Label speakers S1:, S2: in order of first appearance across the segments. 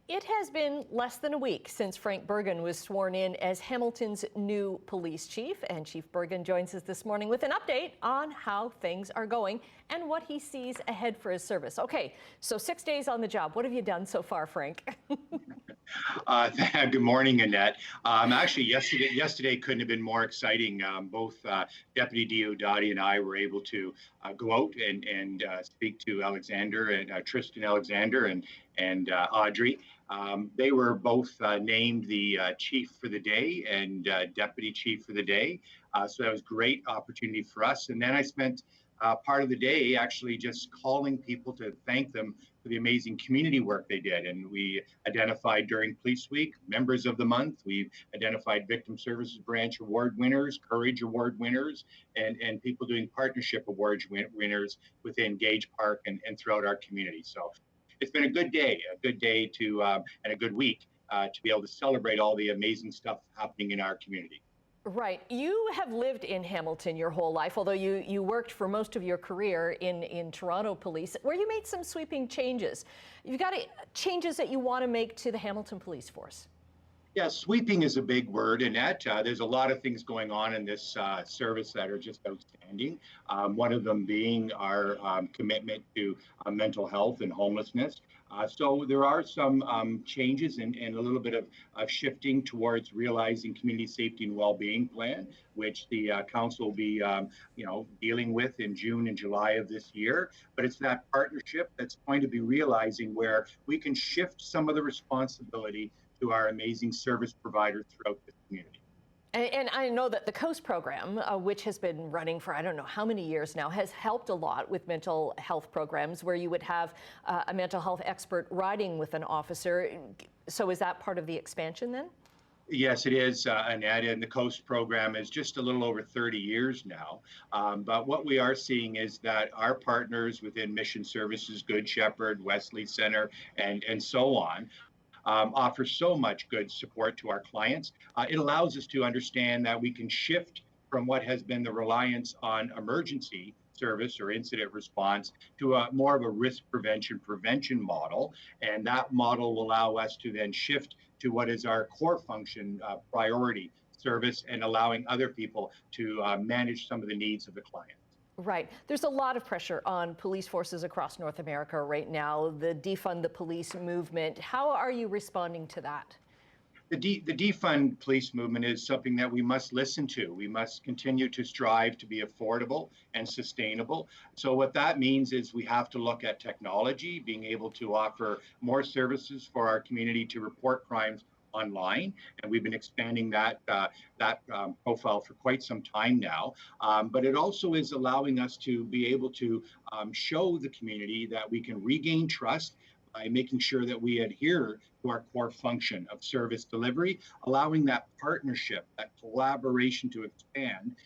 S1: It has been less than a week since Frank Bergen was sworn in as Hamilton's new police chief, and Chief Bergen joins us this morning with an update on how things are going and what he sees ahead for his service. Okay, so 6 days on the job. What have you done so far, Frank?
S2: Good morning, Annette. Actually, yesterday couldn't have been more exciting. Both Deputy Diodati and I were able to go out and speak to Alexander and Tristan Alexander and Audrey. They were both named the chief for the day and deputy chief for the day. So that was a great opportunity for us. And then I spent part of the day actually just calling people to thank them for the amazing community work they did. And we identified during Police Week members of the month. We've identified Victim Services Branch Award winners, Courage Award winners, and people doing partnership awards winners within Gage Park and throughout our community. So it's been a good day to and a good week to be able to celebrate all the amazing stuff happening in our community.
S1: Right. You have lived in Hamilton your whole life, although you worked for most of your career in Toronto Police, where you made some sweeping changes. You've got changes that you want to make to the Hamilton Police Force.
S2: Yeah, sweeping is a big word, Annette. There's a lot of things going on in this service that are just outstanding. One of them being our commitment to mental health and homelessness. So there are some changes and a little bit of shifting towards realizing community safety and well-being plan, which the council will be, dealing with in June and July of this year. But it's that partnership that's going to be realizing where we can shift some of the responsibility to our amazing service providers throughout the community.
S1: And I know that the COAST program, which has been running for I don't know how many years now, has helped a lot with mental health programs where you would have a mental health expert riding with an officer. So is that part of the expansion then?
S2: Yes, it is, Annette, and the COAST program is just a little over 30 years now. But what we are seeing is that our partners within Mission Services, Good Shepherd, Wesley Center, and so on, offers so much good support to our clients. It allows us to understand that we can shift from what has been the reliance on emergency service or incident response to more of a risk prevention model. And that model will allow us to then shift to what is our core function priority service and allowing other people to manage some of the needs of the client.
S1: Right. There's a lot of pressure on police forces across North America right now, the Defund the Police movement. How are you responding to that?
S2: The Defund Police movement is something that we must listen to. We must continue to strive to be affordable and sustainable. So what that means is we have to look at technology, being able to offer more services for our community to report crimes online, and we've been expanding that profile for quite some time now. But it also is allowing us to be able to show the community that we can regain trust by making sure that we adhere to our core function of service delivery, allowing that partnership, that collaboration to expand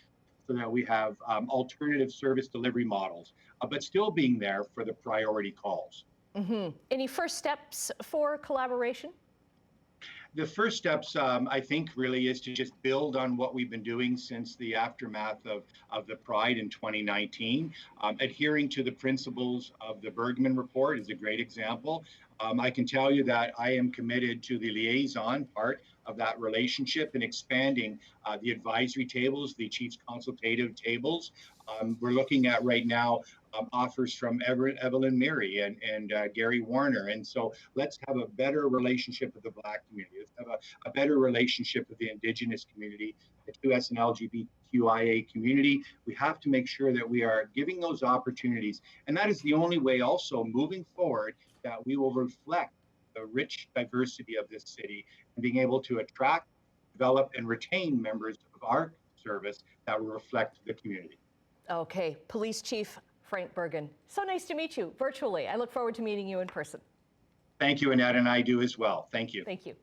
S2: so that we have alternative service delivery models, but still being there for the priority calls.
S1: Mm-hmm. Any first steps for collaboration?
S2: The first steps, I think, really is to just build on what we've been doing since the aftermath of the Pride in 2019. Adhering to the principles of the Bergman Report is a great example. I can tell you that I am committed to the liaison part of that relationship and expanding the advisory tables, the Chief's consultative tables. We're looking at right now offers from Evelyn Mary and Gary Warner. And so let's have a better relationship with the Black community. Let's have a better relationship with the Indigenous community, the QS and LGBTQIA community. We have to make sure that we are giving those opportunities. And that is the only way also moving forward that we will reflect the rich diversity of this city and being able to attract, develop, and retain members of our service that will reflect the community.
S1: Okay, Police Chief Frank Bergen, so nice to meet you virtually. I look forward to meeting you in person.
S2: Thank you, Annette, and I do as well. Thank you.
S1: Thank you.